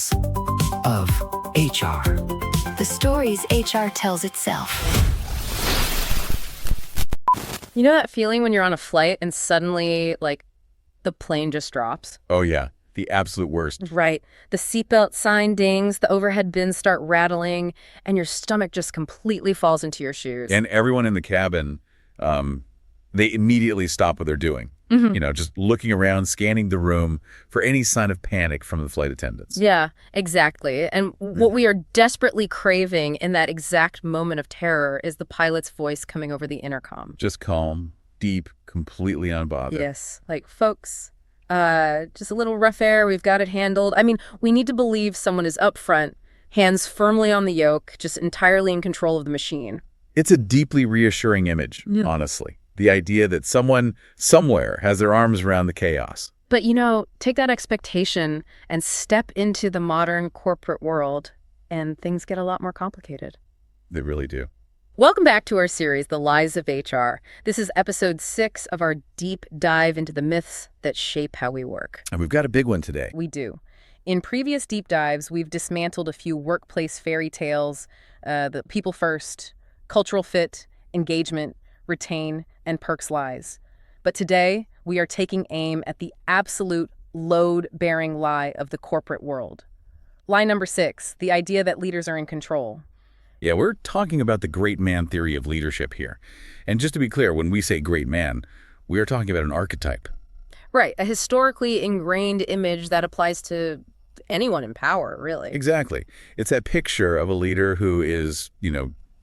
stories of HR. The stories HR tells itself. You know that feeling when you're on a flight and suddenly, the plane just drops? Oh, yeah. The absolute worst. Right. The seatbelt sign dings, the overhead bins start rattling, and your stomach just completely falls into your shoes. And everyone in the cabin, they immediately stop what they're doing. Just looking around, scanning the room for any sign of panic from the flight attendants. Yeah, exactly. And what we are desperately craving in that exact moment of terror is the pilot's voice coming over the intercom. Just calm, deep, completely unbothered. Yes. Folks, just a little rough air. We've got it handled. I mean, we need to believe someone is up front, hands firmly on the yoke, just entirely in control of the machine. It's a deeply reassuring image, honestly. The idea that someone somewhere has their arms around the chaos. But, take that expectation and step into the modern corporate world, and things get a lot more complicated. They really do. Welcome back to our series, The Lies of HR. This is episode 6 of our deep dive into the myths that shape how we work. And we've got a big one today. We do. In previous deep dives, we've dismantled a few workplace fairy tales, the people first, cultural fit, engagement, retain, and perks lies. But today, we are taking aim at the absolute load-bearing lie of the corporate world. Lie number 6, the idea that leaders are in control. Yeah, we're talking about the great man theory of leadership here. And just to be clear, when we say great man, we are talking about an archetype. Right, a historically ingrained image that applies to anyone in power, really. Exactly. It's that picture of a leader who is,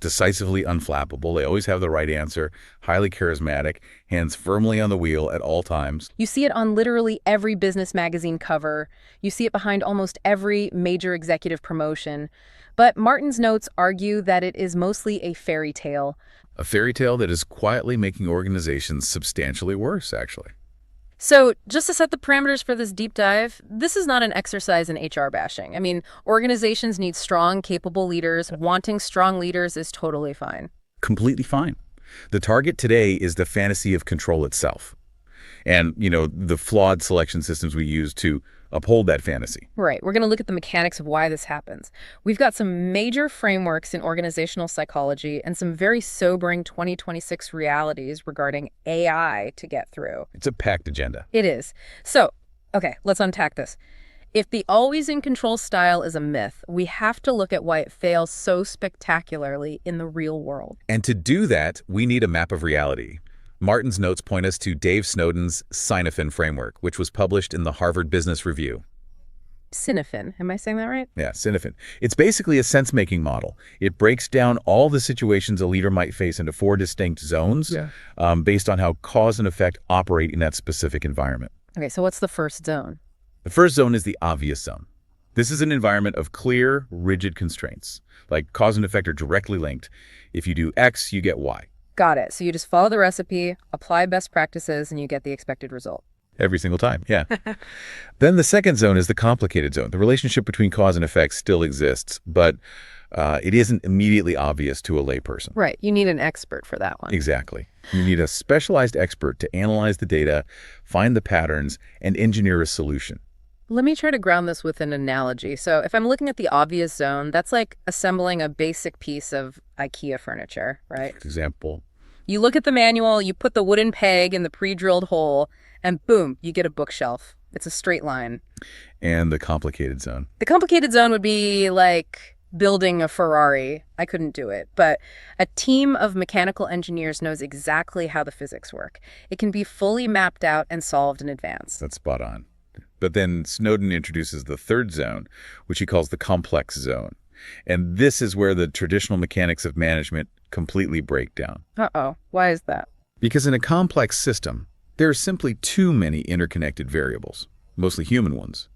decisively unflappable. They always have the right answer, highly charismatic, hands firmly on the wheel at all times. You see it on literally every business magazine cover. You see it behind almost every major executive promotion. But Martin's notes argue that it is mostly a fairy tale. A fairy tale that is quietly making organizations substantially worse, actually. So just to set the parameters for this deep dive, this is not an exercise in HR bashing. I mean, organizations need strong, capable leaders. Wanting strong leaders is totally fine. Completely fine. The target today is the fantasy of control itself. And, the flawed selection systems we use to uphold that fantasy. Right. We're going to look at the mechanics of why this happens. We've got some major frameworks in organizational psychology and some very sobering 2026 realities regarding AI to get through. It's a packed agenda. It is. So, okay, let's unpack this. If the always in control style is a myth, we have to look at why it fails so spectacularly in the real world. And to do that, we need a map of reality. Martin's notes point us to Dave Snowden's Sinafin framework, which was published in the Harvard Business Review. Sinafin, am I saying that right? Yeah, Sinafin. It's basically a sense-making model. It breaks down all the situations a leader might face into 4 distinct zones based on how cause and effect operate in that specific environment. Okay, so what's the first zone? The first zone is the obvious zone. This is an environment of clear, rigid constraints, like cause and effect are directly linked. If you do X, you get Y. Got it. So you just follow the recipe, apply best practices, and you get the expected result. Every single time, yeah. Then the second zone is the complicated zone. The relationship between cause and effect still exists, but it isn't immediately obvious to a layperson. Right. You need an expert for that one. Exactly. You need a specialized expert to analyze the data, find the patterns, and engineer a solution. Let me try to ground this with an analogy. So if I'm looking at the obvious zone, that's like assembling a basic piece of IKEA furniture, right? Example. You look at the manual, you put the wooden peg in the pre-drilled hole, and boom, you get a bookshelf. It's a straight line. And the complicated zone. The complicated zone would be like building a Ferrari. I couldn't do it. But a team of mechanical engineers knows exactly how the physics work. It can be fully mapped out and solved in advance. That's spot on. But then Snowden introduces the third zone, which he calls the complex zone. And this is where the traditional mechanics of management completely break down. Uh-oh. Why is that? Because in a complex system, there are simply too many interconnected variables, mostly human ones.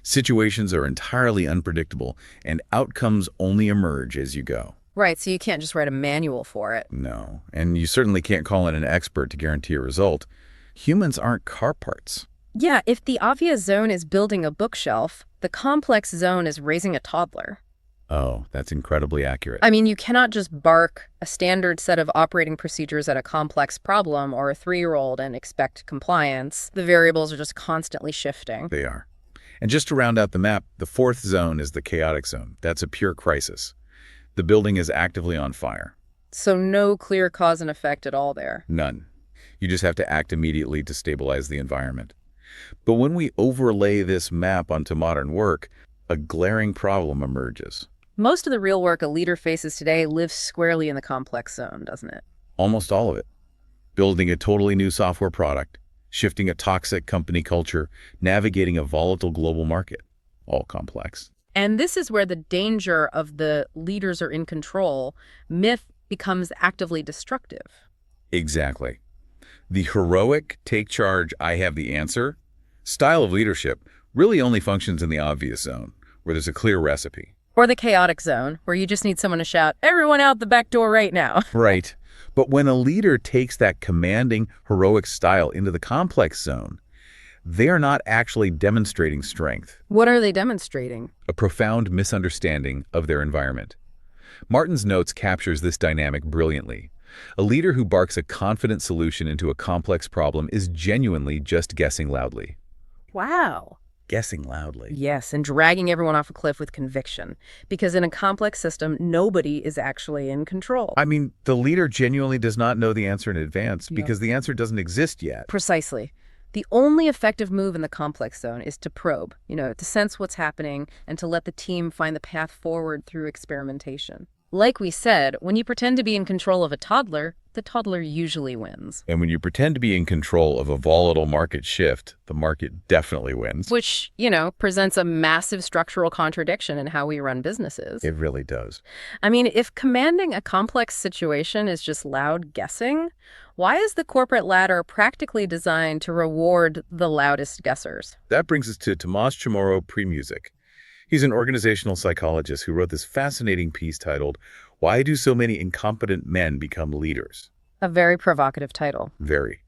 Situations are entirely unpredictable, and outcomes only emerge as you go. Right, so you can't just write a manual for it. No, and you certainly can't call in an expert to guarantee a result. Humans aren't car parts. Yeah, if the obvious zone is building a bookshelf, the complex zone is raising a toddler. Oh, that's incredibly accurate. I mean, you cannot just bark a standard set of operating procedures at a complex problem or a 3-year-old and expect compliance. The variables are just constantly shifting. They are. And just to round out the map, the fourth zone is the chaotic zone. That's a pure crisis. The building is actively on fire. So no clear cause and effect at all there. None. You just have to act immediately to stabilize the environment. But when we overlay this map onto modern work, a glaring problem emerges. Most of the real work a leader faces today lives squarely in the complex zone, doesn't it? Almost all of it. Building a totally new software product, shifting a toxic company culture, navigating a volatile global market. All complex. And this is where the danger of the leaders are in control myth becomes actively destructive. Exactly. The heroic, take charge, I have the answer style of leadership really only functions in the obvious zone, where there's a clear recipe. Or the chaotic zone, where you just need someone to shout, "Everyone out the back door right now." Right. But when a leader takes that commanding, heroic style into the complex zone, they are not actually demonstrating strength. What are they demonstrating? A profound misunderstanding of their environment. Martin's notes captures this dynamic brilliantly. A leader who barks a confident solution into a complex problem is genuinely just guessing loudly. Wow. Guessing loudly. Yes, and dragging everyone off a cliff with conviction. Because in a complex system, nobody is actually in control. I mean, the leader genuinely does not know the answer in advance because the answer doesn't exist yet. Precisely. The only effective move in the complex zone is to probe, to sense what's happening and to let the team find the path forward through experimentation. Like we said, when you pretend to be in control of a toddler, the toddler usually wins. And when you pretend to be in control of a volatile market shift, the market definitely wins. Which, presents a massive structural contradiction in how we run businesses. It really does. I mean, if commanding a complex situation is just loud guessing, why is the corporate ladder practically designed to reward the loudest guessers? That brings us to Tomas Chamorro-Premuzic. He's an organizational psychologist who wrote this fascinating piece titled, "Why Do So Many Incompetent Men Become Leaders?" A very provocative title. Very.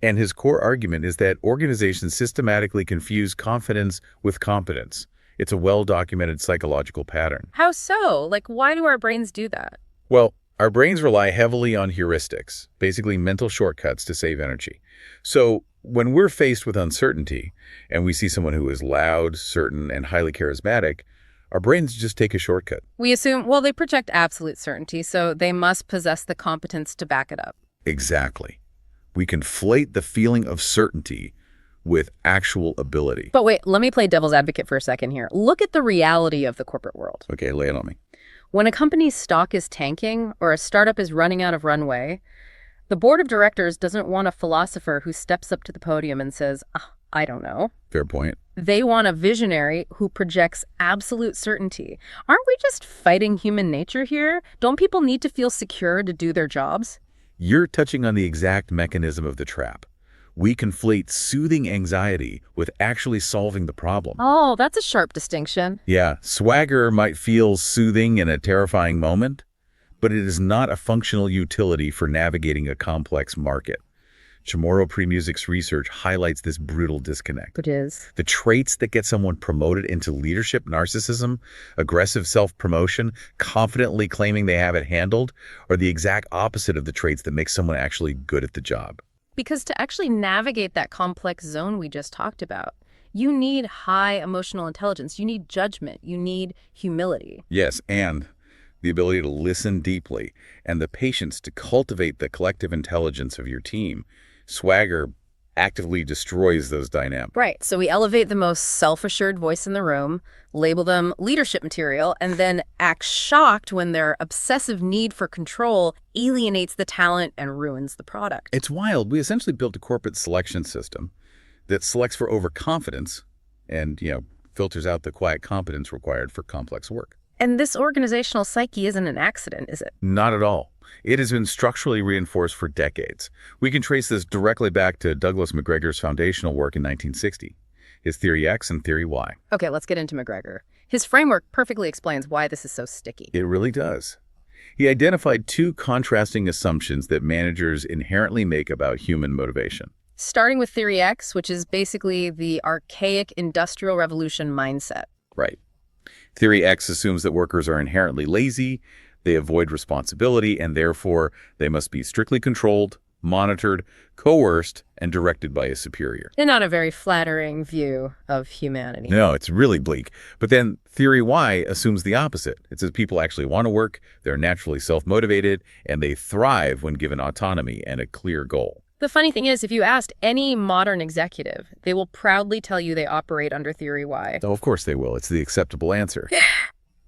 And his core argument is that organizations systematically confuse confidence with competence. It's a well-documented psychological pattern. How so? Like, why do our brains do that? Well, our brains rely heavily on heuristics, basically mental shortcuts to save energy. So when we're faced with uncertainty and we see someone who is loud, certain, and highly charismatic, our brains just take a shortcut. We assume, well, they project absolute certainty, so they must possess the competence to back it up. Exactly. We conflate the feeling of certainty with actual ability. But wait, let me play devil's advocate for a second here. Look at the reality of the corporate world. Okay, lay it on me. When a company's stock is tanking or a startup is running out of runway, the board of directors doesn't want a philosopher who steps up to the podium and says, I don't know. Fair point. They want a visionary who projects absolute certainty. Aren't we just fighting human nature here? Don't people need to feel secure to do their jobs? You're touching on the exact mechanism of the trap. We conflate soothing anxiety with actually solving the problem. Oh, that's a sharp distinction. Yeah, swagger might feel soothing in a terrifying moment, but it is not a functional utility for navigating a complex market. Chamorro-Premuzic's research highlights this brutal disconnect. It is. The traits that get someone promoted into leadership, narcissism, aggressive self-promotion, confidently claiming they have it handled, are the exact opposite of the traits that make someone actually good at the job. Because to actually navigate that complex zone we just talked about, you need high emotional intelligence, you need judgment, you need humility. Yes, and the ability to listen deeply and the patience to cultivate the collective intelligence of your team. Swagger actively destroys those dynamics. Right. So we elevate the most self-assured voice in the room, label them leadership material, and then act shocked when their obsessive need for control alienates the talent and ruins the product. It's wild. We essentially built a corporate selection system that selects for overconfidence and, filters out the quiet competence required for complex work. And this organizational psyche isn't an accident, is it? Not at all. It has been structurally reinforced for decades. We can trace this directly back to Douglas McGregor's foundational work in 1960, his Theory X and Theory Y. Okay, let's get into McGregor. His framework perfectly explains why this is so sticky. It really does. He identified two contrasting assumptions that managers inherently make about human motivation. Starting with Theory X, which is basically the archaic Industrial Revolution mindset. Right. Theory X assumes that workers are inherently lazy, they avoid responsibility, and therefore they must be strictly controlled, monitored, coerced, and directed by a superior. And not a very flattering view of humanity. No, it's really bleak. But then theory Y assumes the opposite. It says people actually want to work, they're naturally self-motivated, and they thrive when given autonomy and a clear goal. The funny thing is, if you asked any modern executive, they will proudly tell you they operate under theory Y. Oh, of course they will. It's the acceptable answer.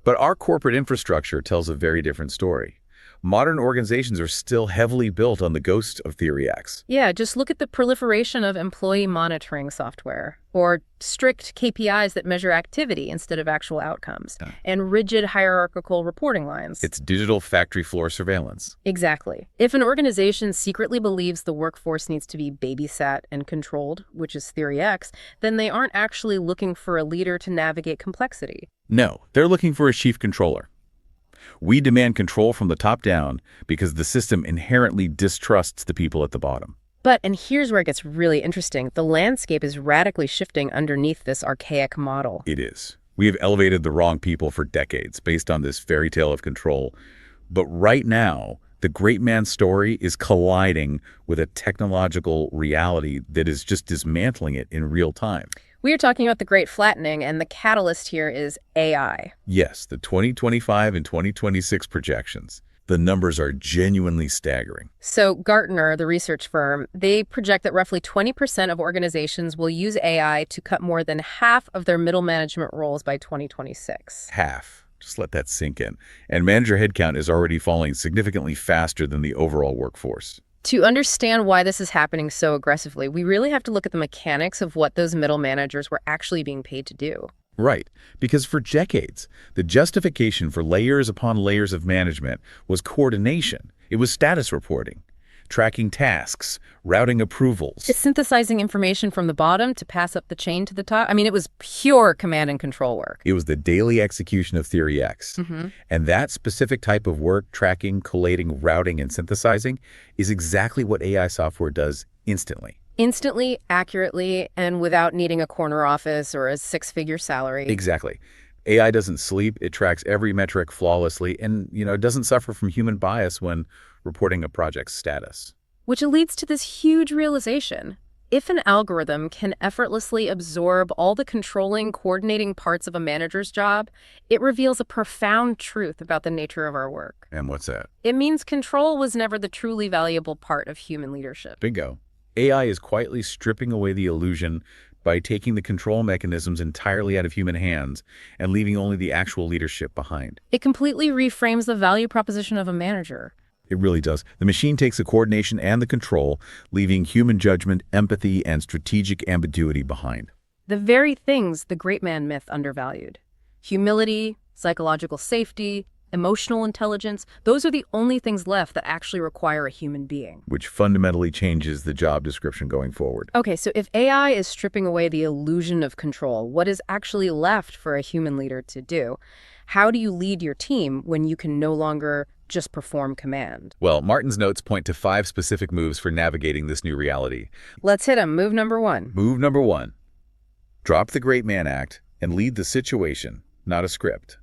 But our corporate infrastructure tells a very different story. Modern organizations are still heavily built on the ghost of Theory X. Yeah, just look at the proliferation of employee monitoring software, or strict KPIs that measure activity instead of actual outcomes, and rigid hierarchical reporting lines. It's digital factory floor surveillance. Exactly. If an organization secretly believes the workforce needs to be babysat and controlled, which is Theory X, then they aren't actually looking for a leader to navigate complexity. No, they're looking for a chief controller. We demand control from the top down because the system inherently distrusts the people at the bottom. But, and here's where it gets really interesting, the landscape is radically shifting underneath this archaic model. It is. We have elevated the wrong people for decades based on this fairy tale of control. But right now, the great man's story is colliding with a technological reality that is just dismantling it in real time. We are talking about the great flattening, and the catalyst here is AI. Yes, the 2025 and 2026 projections. The numbers are genuinely staggering. So Gartner, the research firm, they project that roughly 20% of organizations will use AI to cut more than half of their middle management roles by 2026. Half. Just let that sink in. And manager headcount is already falling significantly faster than the overall workforce. To understand why this is happening so aggressively, we really have to look at the mechanics of what those middle managers were actually being paid to do. Right, because for decades, the justification for layers upon layers of management was coordination. It was status reporting, tracking tasks, routing approvals. Just synthesizing information from the bottom to pass up the chain to the top. I mean, it was pure command and control work. It was the daily execution of Theory X. And that specific type of work, tracking, collating, routing, and synthesizing, is exactly what AI software does instantly. Instantly, accurately, and without needing a corner office or a six-figure salary. Exactly. AI doesn't sleep. It tracks every metric flawlessly and, it doesn't suffer from human bias when reporting a project's status. Which leads to this huge realization. If an algorithm can effortlessly absorb all the controlling, coordinating parts of a manager's job, it reveals a profound truth about the nature of our work. And what's that? It means control was never the truly valuable part of human leadership. Bingo. AI is quietly stripping away the illusion by taking the control mechanisms entirely out of human hands and leaving only the actual leadership behind. It completely reframes the value proposition of a manager. It really does. The machine takes the coordination and the control, leaving human judgment, empathy, and strategic ambiguity behind. The very things the great man myth undervalued. Humility, psychological safety, emotional intelligence, those are the only things left that actually require a human being. Which fundamentally changes the job description going forward. Okay, so if AI is stripping away the illusion of control, what is actually left for a human leader to do? How do you lead your team when you can no longer just perform command? Well, Martin's notes point to 5 specific moves for navigating this new reality. Let's hit them. Move number 1. Move number 1. Drop the Great Man Act and lead the situation, not a script.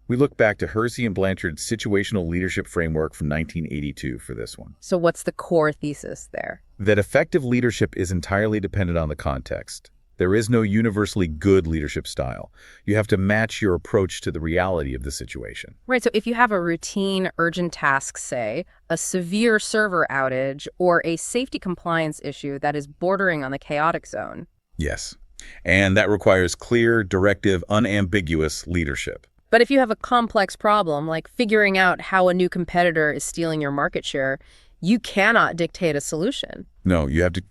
We look back to Hersey and Blanchard's situational leadership framework from 1982 for this one. So what's the core thesis there? That effective leadership is entirely dependent on the context. There is no universally good leadership style. You have to match your approach to the reality of the situation. Right, so if you have a routine, urgent task, say, a severe server outage, or a safety compliance issue that is bordering on the chaotic zone. Yes, and that requires clear, directive, unambiguous leadership. But if you have a complex problem, like figuring out how a new competitor is stealing your market share, you cannot dictate a solution. No, you have to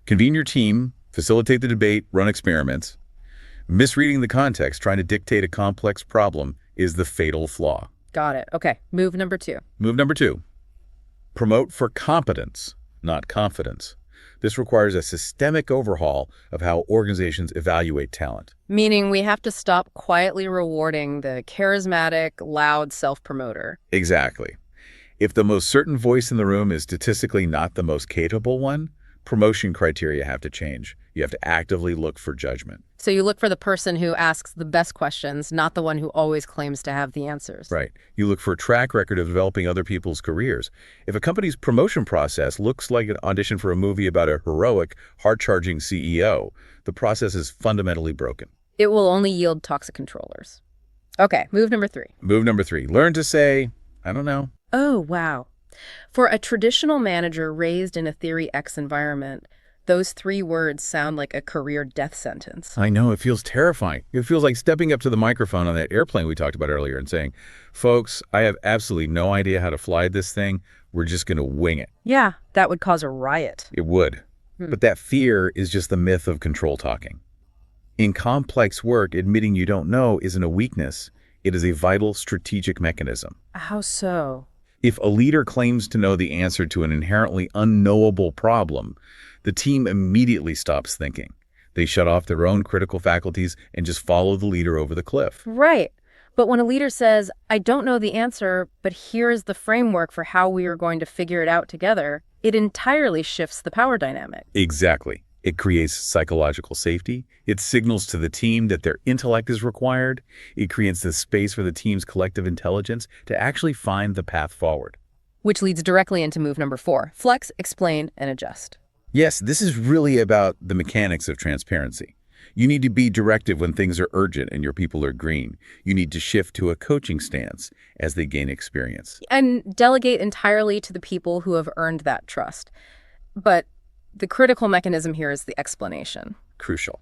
convene your team, facilitate the debate, run experiments. Misreading the context, trying to dictate a complex problem, is the fatal flaw. Got it. Okay, move number 2. Move number 2. Promote for competence, not confidence. This requires a systemic overhaul of how organizations evaluate talent. Meaning we have to stop quietly rewarding the charismatic, loud self-promoter. Exactly. If the most certain voice in the room is statistically not the most capable one, promotion criteria have to change. You have to actively look for judgment. So you look for the person who asks the best questions, not the one who always claims to have the answers. Right. You look for a track record of developing other people's careers. If a company's promotion process looks like an audition for a movie about a heroic, hard-charging CEO, the process is fundamentally broken. It will only yield toxic controllers. Okay, move number 3. Move number 3, learn to say, I don't know. Oh, wow. For a traditional manager raised in a Theory X environment, those 3 words sound like a career death sentence. I know, it feels terrifying. It feels like stepping up to the microphone on that airplane we talked about earlier and saying, folks, I have absolutely no idea how to fly this thing. We're just going to wing it. Yeah, that would cause a riot. It would. But that fear is just the myth of control talking. In complex work, admitting you don't know isn't a weakness. It is a vital strategic mechanism. How so? If a leader claims to know the answer to an inherently unknowable problem, the team immediately stops thinking. They shut off their own critical faculties and just follow the leader over the cliff. Right. But when a leader says, I don't know the answer, but here's the framework for how we are going to figure it out together, it entirely shifts the power dynamic. Exactly. It creates psychological safety. It signals to the team that their intellect is required. It creates the space for the team's collective intelligence to actually find the path forward. Which leads directly into move number 4, flex, explain, and adjust. Yes, this is really about the mechanics of transparency. You need to be directive when things are urgent and your people are green. You need to shift to a coaching stance as they gain experience. And delegate entirely to the people who have earned that trust. But the critical mechanism here is the explanation. Crucial.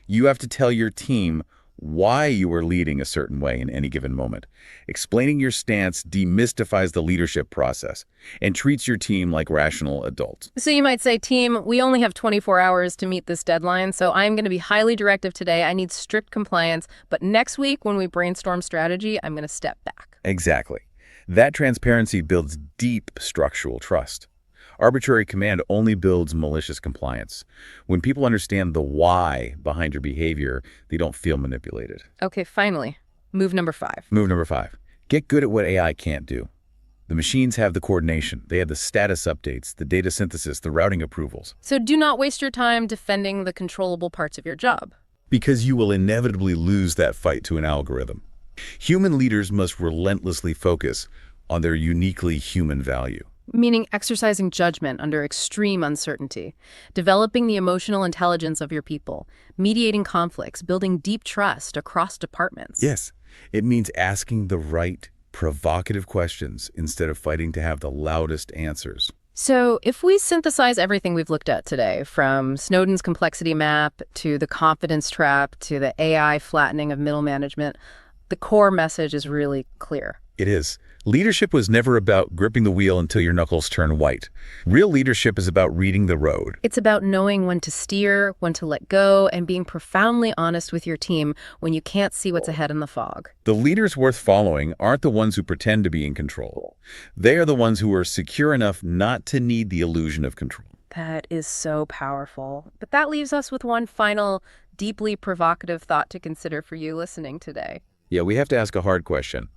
You have to tell your team why you are leading a certain way in any given moment. Explaining your stance demystifies the leadership process and treats your team like rational adults. So you might say, team, we only have 24 hours to meet this deadline, so I'm going to be highly directive today. I need strict compliance, but next week when we brainstorm strategy, I'm going to step back. Exactly. That transparency builds deep structural trust. Arbitrary command only builds malicious compliance. When people understand the why behind your behavior, they don't feel manipulated. Okay, finally, move number 5. Move number 5. Get good at what AI can't do. The machines have the coordination. They have the status updates, the data synthesis, the routing approvals. So do not waste your time defending the controllable parts of your job. Because you will inevitably lose that fight to an algorithm. Human leaders must relentlessly focus on their uniquely human value. Meaning exercising judgment under extreme uncertainty, developing the emotional intelligence of your people, mediating conflicts, building deep trust across departments. Yes, it means asking the right, provocative questions instead of fighting to have the loudest answers. So if we synthesize everything we've looked at today, from Snowden's complexity map to the confidence trap to the AI flattening of middle management, the core message is really clear. It is. Leadership was never about gripping the wheel until your knuckles turn white. Real leadership is about reading the road. It's about knowing when to steer, when to let go, and being profoundly honest with your team when you can't see what's ahead in the fog. The leaders worth following aren't the ones who pretend to be in control. They are the ones who are secure enough not to need the illusion of control. That is so powerful. But that leaves us with one final, deeply provocative thought to consider for you listening today. Yeah, we have to ask a hard question.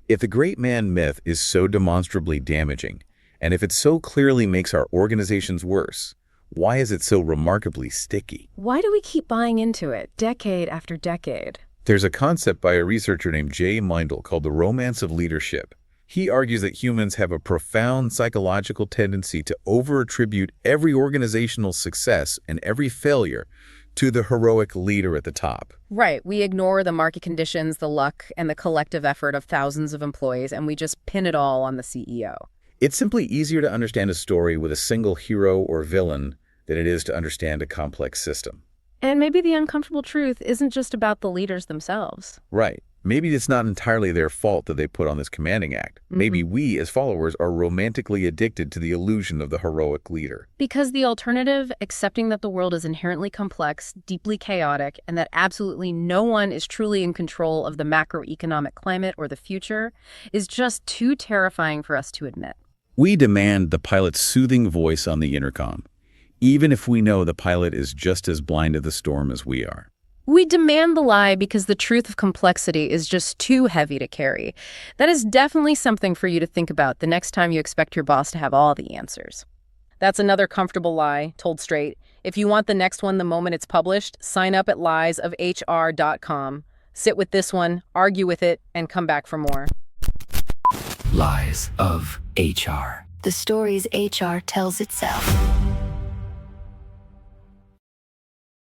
If the great man myth is so demonstrably damaging, and if it so clearly makes our organizations worse, why is it so remarkably sticky? Why do we keep buying into it, decade after decade? There's a concept by a researcher named Jay Mindel called the romance of leadership. He argues that humans have a profound psychological tendency to over-attribute every organizational success and every failure to the heroic leader at the top. Right. We ignore the market conditions, the luck, and the collective effort of thousands of employees, and we just pin it all on the CEO. It's simply easier to understand a story with a single hero or villain than it is to understand a complex system. And maybe the uncomfortable truth isn't just about the leaders themselves. Right. Maybe it's not entirely their fault that they put on this commanding act. Maybe we, as followers, are romantically addicted to the illusion of the heroic leader. Because the alternative, accepting that the world is inherently complex, deeply chaotic, and that absolutely no one is truly in control of the macroeconomic climate or the future, is just too terrifying for us to admit. We demand the pilot's soothing voice on the intercom, even if we know the pilot is just as blind to the storm as we are. We demand the lie because the truth of complexity is just too heavy to carry. That is definitely something for you to think about the next time you expect your boss to have all the answers. That's another comfortable lie, told straight. If you want the next one the moment it's published, sign up at liesofhr.com. Sit with this one, argue with it, and come back for more. Lies of HR. The stories HR tells itself.